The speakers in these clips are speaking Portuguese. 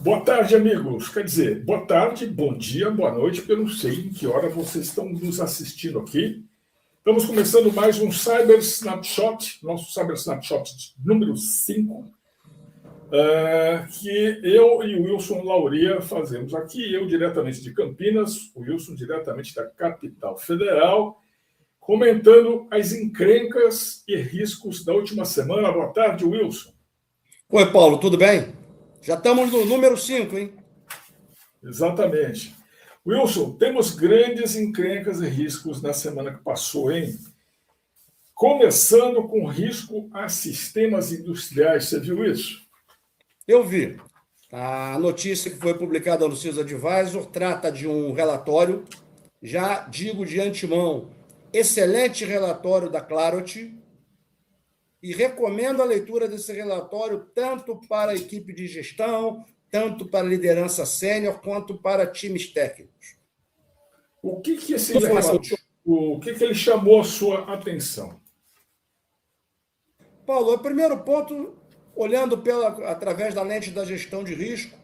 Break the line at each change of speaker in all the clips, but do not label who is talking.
Boa tarde, amigos. Quer dizer, boa tarde, bom dia, boa noite, porque eu não sei em que hora vocês estão nos assistindo aqui. Estamos começando mais um Cyber Snapshot, nosso Cyber Snapshot número 5, que eu e o Wilson Lauria fazemos aqui, eu diretamente de Campinas, o Wilson diretamente da capital federal, comentando as encrencas e riscos da última semana. Boa tarde, Wilson.
Oi, Paulo, tudo bem? Já estamos no número 5, hein?
Exatamente. Wilson, temos grandes encrencas e riscos na semana que passou, hein? Começando com risco a sistemas industriais. Você viu isso?
Eu vi. A notícia que foi publicada no CIS Advisor trata de um relatório, já digo de antemão, excelente relatório da Clarity, e recomendo a leitura desse relatório tanto para a equipe de gestão, tanto para a liderança sênior, quanto para times técnicos.
O que ele chamou a sua atenção?
Paulo, o primeiro ponto, olhando através da lente da gestão de risco,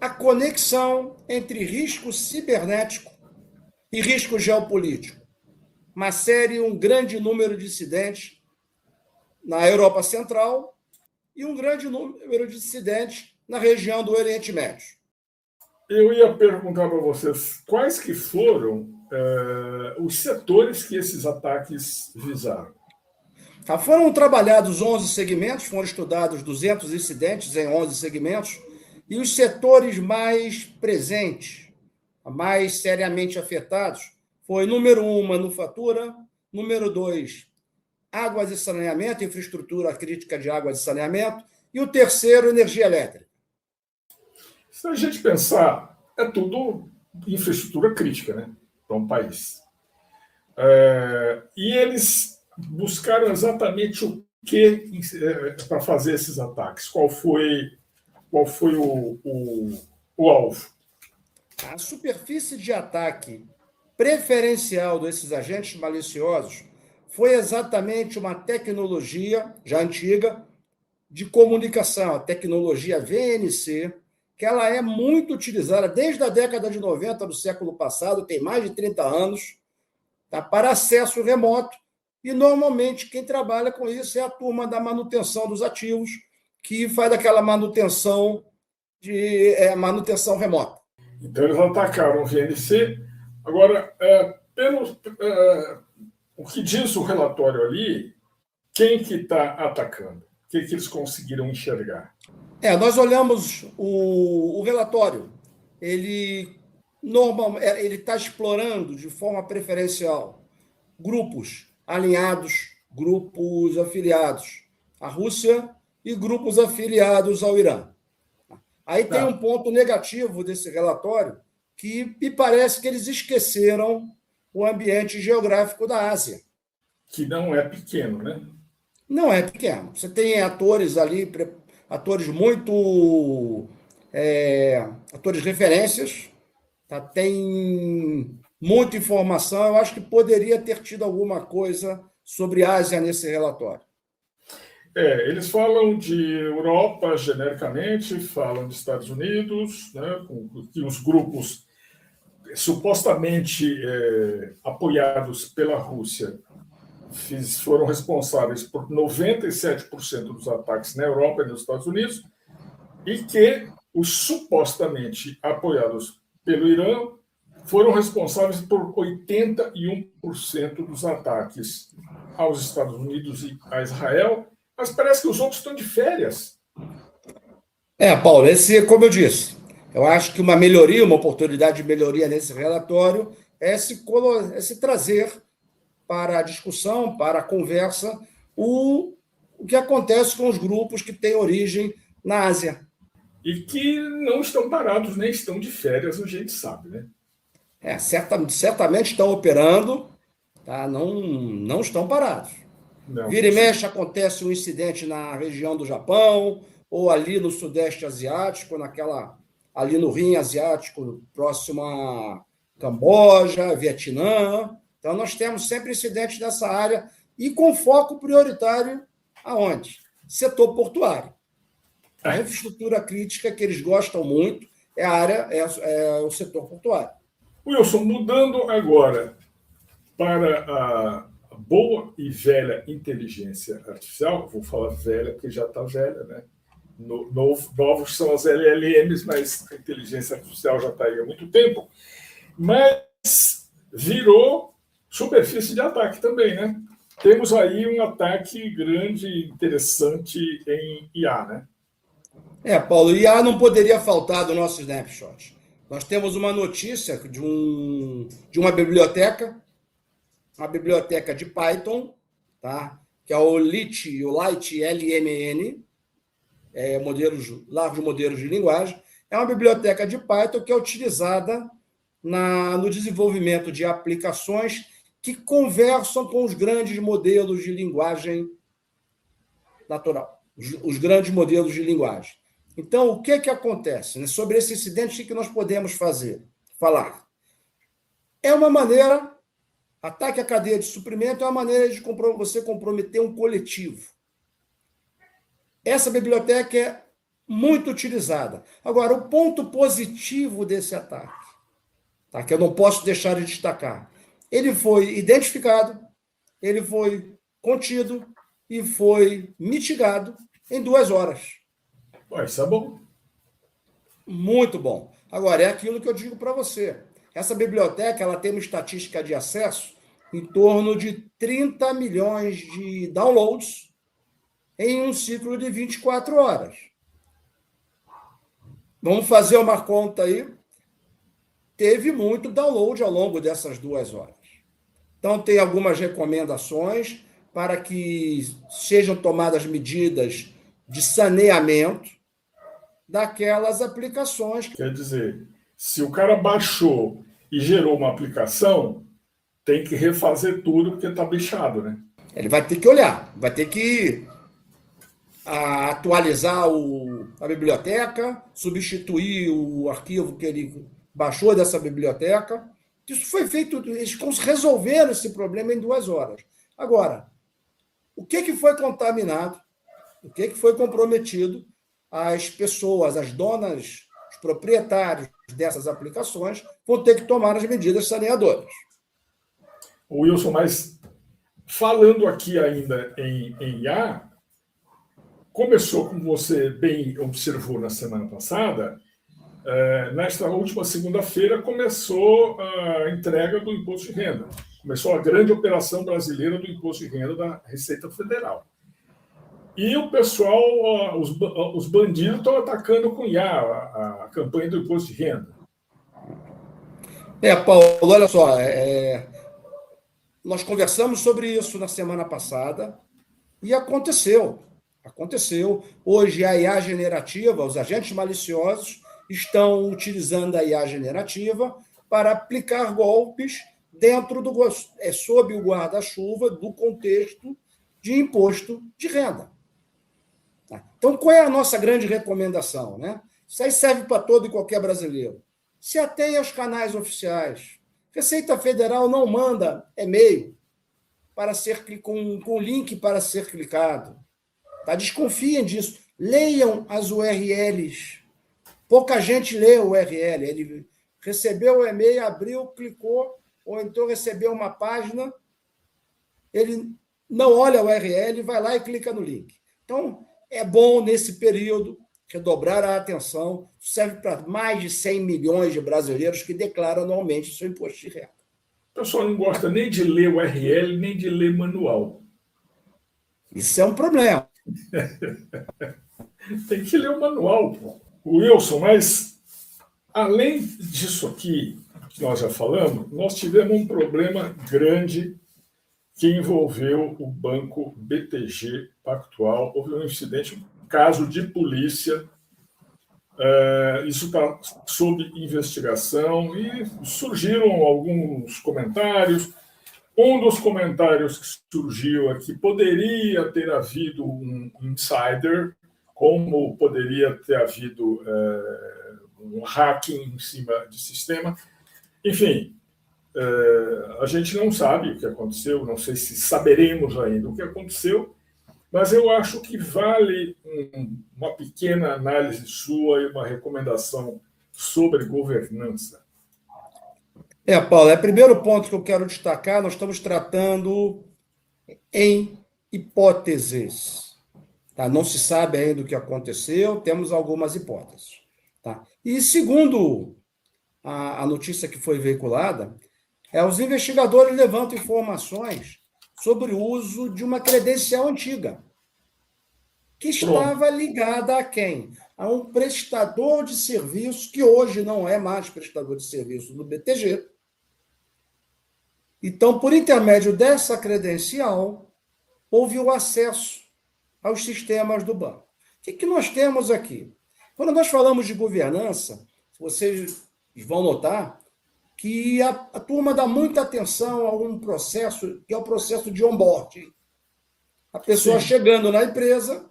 a conexão entre risco cibernético e risco geopolítico. Um grande número de incidentes na Europa Central e um grande número de incidentes na região do Oriente Médio.
Eu ia perguntar para vocês quais que foram os setores que esses ataques visaram.
Foram trabalhados 11 segmentos, foram estudados 200 incidentes em 11 segmentos, e os setores mais presentes, mais seriamente afetados, foi número 1, manufatura, número 2, águas e saneamento, infraestrutura crítica de água e saneamento, e o terceiro, energia elétrica.
Se a gente pensar, é tudo infraestrutura crítica, né, para um país. E eles buscaram exatamente o que para fazer esses ataques? Qual foi o alvo?
A superfície de ataque preferencial desses agentes maliciosos foi exatamente uma tecnologia, já antiga, de comunicação, a tecnologia VNC, que ela é muito utilizada desde a década de 90 do século passado, tem mais de 30 anos, para acesso remoto, e normalmente quem trabalha com isso é a turma da manutenção dos ativos, que faz aquela manutenção remota.
Então eles atacaram o VNC. Agora, o que diz o relatório ali, quem que está atacando? O que eles conseguiram enxergar?
Nós olhamos o relatório. Ele está explorando de forma preferencial grupos alinhados, grupos afiliados à Rússia e grupos afiliados ao Irã. Aí tem um ponto negativo desse relatório, que me parece que eles esqueceram o ambiente geográfico da Ásia.
Que não é pequeno, né?
Não é pequeno. Você tem atores ali, atores muito... atores referências, tem muita informação. Eu acho que poderia ter tido alguma coisa sobre a Ásia nesse relatório.
Eles falam de Europa genericamente, falam de Estados Unidos, né, que os grupos supostamente apoiados pela Rússia foram responsáveis por 97% dos ataques na Europa e nos Estados Unidos, e que os supostamente apoiados pelo Irã foram responsáveis por 81% dos ataques aos Estados Unidos e a Israel, mas parece que os outros estão de férias.
Paulo, como eu disse, eu acho que uma oportunidade de melhoria nesse relatório é se trazer para a discussão, para a conversa, o que acontece com os grupos que têm origem na Ásia.
E que não estão parados, nem estão de férias, a gente sabe, né?
Certamente estão operando, não estão parados.
Não.
Vira e mexe, acontece um incidente na região do Japão, ou ali no Sudeste Asiático, ali no Rim Asiático, próximo a Camboja, Vietnã. Então, nós temos sempre incidentes nessa área, e com foco prioritário aonde? Setor portuário. A infraestrutura crítica que eles gostam muito é a área, é o setor portuário.
Wilson, mudando agora para a boa e velha inteligência artificial, vou falar velha porque já está velha, né? Novos são as LLMs, mas a inteligência artificial já está aí há muito tempo, mas virou superfície de ataque também, né? Temos aí um ataque grande, interessante em IA, né?
Paulo, IA não poderia faltar do nosso snapshot. Nós temos uma notícia de uma biblioteca de Python, tá? Que é o Lite LMN, largos modelos de linguagem. É uma biblioteca de Python que é utilizada no desenvolvimento de aplicações que conversam com os grandes modelos de linguagem natural, os grandes modelos de linguagem. Então, o que acontece? Sobre esse incidente, o que nós podemos falar? É uma maneira, ataque à cadeia de suprimento é uma maneira de você comprometer um coletivo. Essa biblioteca é muito utilizada. Agora, o ponto positivo desse ataque, tá, que eu não posso deixar de destacar, ele foi identificado, ele foi contido e foi mitigado em 2 horas.
Isso é bom.
Muito bom. Agora, é aquilo que eu digo para você. Essa biblioteca ela tem uma estatística de acesso em torno de 30 milhões de downloads em um ciclo de 24 horas. Vamos fazer uma conta aí. Teve muito download ao longo dessas 2 horas. Então, tem algumas recomendações para que sejam tomadas medidas de saneamento daquelas aplicações.
Quer dizer, se o cara baixou e gerou uma aplicação, tem que refazer tudo porque está bichado, né?
Ele vai ter que olhar, vai ter que atualizar a biblioteca, substituir o arquivo que ele baixou dessa biblioteca. Isso foi feito, eles resolveram esse problema em 2 horas. Agora, o que foi contaminado, o que foi comprometido, as pessoas, as donas, os proprietários dessas aplicações vão ter que tomar as medidas saneadoras.
Wilson, mas falando aqui ainda em IA, começou, como você bem observou na semana passada, nesta última segunda-feira começou a entrega do imposto de renda. Começou a grande operação brasileira do imposto de renda da Receita Federal. E o pessoal, os bandidos estão atacando com IA a campanha do imposto de renda.
Paulo, olha só, nós conversamos sobre isso na semana passada e aconteceu. Hoje a IA generativa, os agentes maliciosos estão utilizando a IA generativa para aplicar golpes sob o guarda-chuva do contexto de imposto de renda. Então, qual é a nossa grande recomendação? Né? Isso aí serve para todo e qualquer brasileiro. Se atenha aos canais oficiais. Receita Federal não manda e-mail com link para ser clicado. Tá? Desconfiem disso. Leiam as URLs. Pouca gente lê o URL. Ele recebeu o e-mail, abriu, clicou, ou então recebeu uma página, ele não olha o URL, vai lá e clica no link. Então, é bom, nesse período, redobrar a atenção. Serve para mais de 100 milhões de brasileiros que declaram anualmente seu imposto de renda.
O pessoal não gosta nem de ler o URL, nem de ler manual.
Isso é um problema.
Tem que ler o manual. Wilson, mas além disso aqui que nós já falamos, nós tivemos um problema grande que envolveu o banco BTG Pactual. Houve um incidente, um caso de polícia. Isso está sob investigação e surgiram alguns comentários. Um dos comentários que surgiu é que poderia ter havido um insider, como poderia ter havido um hacking em cima de sistema. Enfim, a gente não sabe o que aconteceu, não sei se saberemos ainda o que aconteceu, Mas eu acho que vale uma pequena análise sua e uma recomendação sobre governança.
Paulo, o primeiro ponto que eu quero destacar, nós estamos tratando em hipóteses. Tá? Não se sabe ainda o que aconteceu, temos algumas hipóteses. Tá? E segundo a notícia que foi veiculada, os investigadores levantam informações sobre o uso de uma credencial antiga, que estava ligada a quem? A um prestador de serviço, que hoje não é mais prestador de serviço do BTG. Então, por intermédio dessa credencial, houve o acesso aos sistemas do banco. O que nós temos aqui? Quando nós falamos de governança, vocês vão notar que a turma dá muita atenção a um processo, que é o processo de onboarding. A pessoa Sim. chegando na empresa,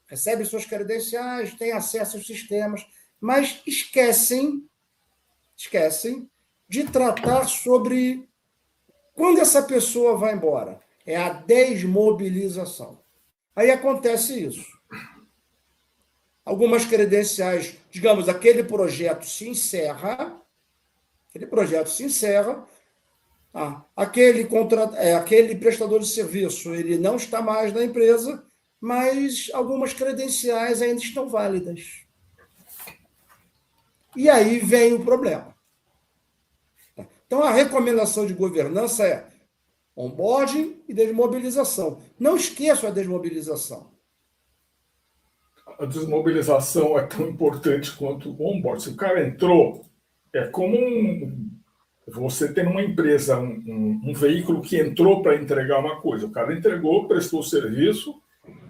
recebe suas credenciais, tem acesso aos sistemas, mas esquecem de tratar sobre quando essa pessoa vai embora. É a desmobilização. Aí acontece isso. Algumas credenciais, digamos, aquele projeto se encerra, aquele prestador de serviço ele não está mais na empresa, mas algumas credenciais ainda estão válidas. E aí vem o problema. Então, a recomendação de governança é onboarding e desmobilização. Não esqueça a desmobilização.
A desmobilização é tão importante quanto o onboarding. Se o cara entrou, é como você tem numa empresa um veículo que entrou para entregar uma coisa. O cara entregou, prestou serviço,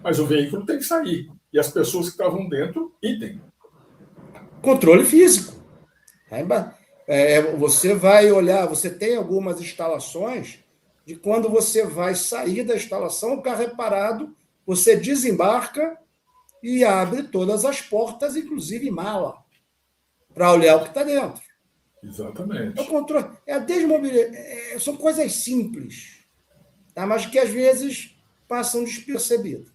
mas o veículo tem que sair. E as pessoas que estavam dentro, idem.
Controle físico. Você vai olhar, você tem algumas instalações de quando você vai sair da instalação, o carro é parado, você desembarca e abre todas as portas, inclusive mala, para olhar o que está dentro.
Exatamente.
É o controle, a desmobilização. São coisas simples, tá? Mas que às vezes passam despercebidas.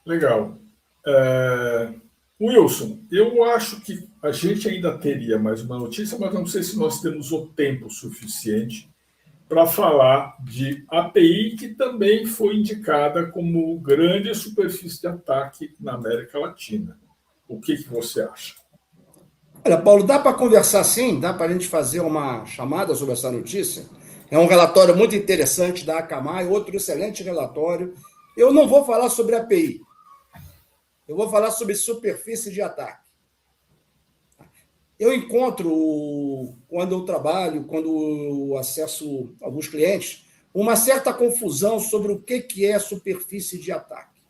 Legal. Wilson, eu acho que a gente ainda teria mais uma notícia, mas não sei se nós temos o tempo suficiente para falar de API, que também foi indicada como grande superfície de ataque na América Latina. O que você acha?
Olha, Paulo, dá para conversar sim? Dá para a gente fazer uma chamada sobre essa notícia? É um relatório muito interessante da Akamai, outro excelente relatório. Eu não vou falar sobre API. Eu vou falar sobre superfície de ataque. Eu encontro, quando eu trabalho, quando eu acesso alguns clientes, uma certa confusão sobre o que é superfície de ataque.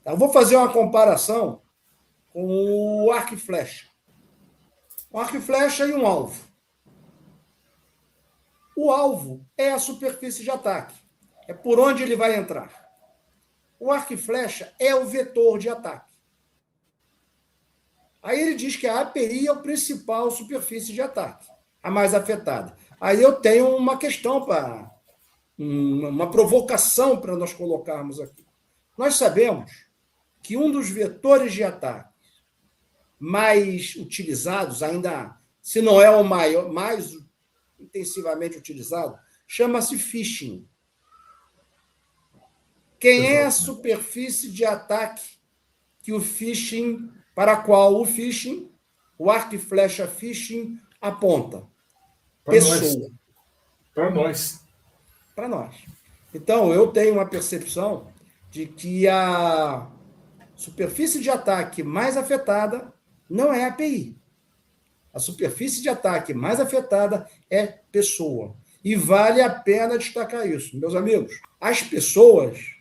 Eu vou fazer uma comparação com o arco e flecha. Um arco e flecha e um alvo. O alvo é a superfície de ataque. É por onde ele vai entrar. O arco e flecha é o vetor de ataque. Aí ele diz que a API é a principal superfície de ataque, a mais afetada. Aí eu tenho uma questão uma provocação para nós colocarmos aqui. Nós sabemos que um dos vetores de ataque mais utilizados, ainda se não é o maior, mais intensivamente utilizado, chama-se phishing. Quem é a superfície de ataque que o phishing, para a qual o phishing, o arco e flecha phishing, aponta? Pessoa.
Para nós.
Para nós. Então, eu tenho uma percepção de que a superfície de ataque mais afetada não é a API. A superfície de ataque mais afetada é pessoa. E vale a pena destacar isso. Meus amigos, as pessoas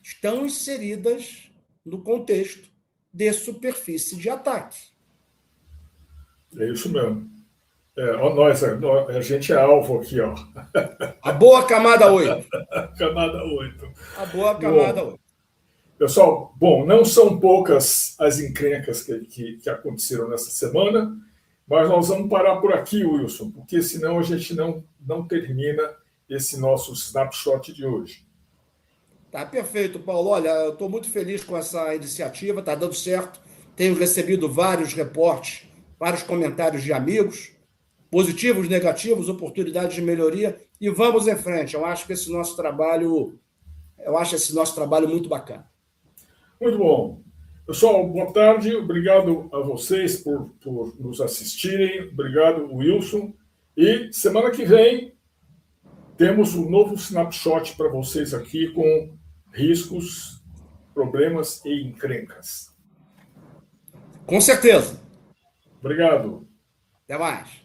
estão inseridas no contexto de superfície de ataque.
É isso mesmo. A gente é alvo aqui, ó.
A boa camada 8.
Camada 8.
A boa camada 8.
Pessoal, não são poucas as encrencas que aconteceram nessa semana, mas nós vamos parar por aqui, Wilson, porque senão a gente não termina esse nosso snapshot de hoje.
Tá perfeito, Paulo. Olha, eu estou muito feliz com essa iniciativa, está dando certo. Tenho recebido vários reportes, vários comentários de amigos, positivos, negativos, oportunidades de melhoria, e vamos em frente. Eu acho esse nosso trabalho muito bacana.
Muito bom. Pessoal, boa tarde. Obrigado a vocês por nos assistirem. Obrigado, Wilson. E semana que vem temos um novo snapshot para vocês aqui com riscos, problemas e encrencas.
Com certeza.
Obrigado.
Até mais.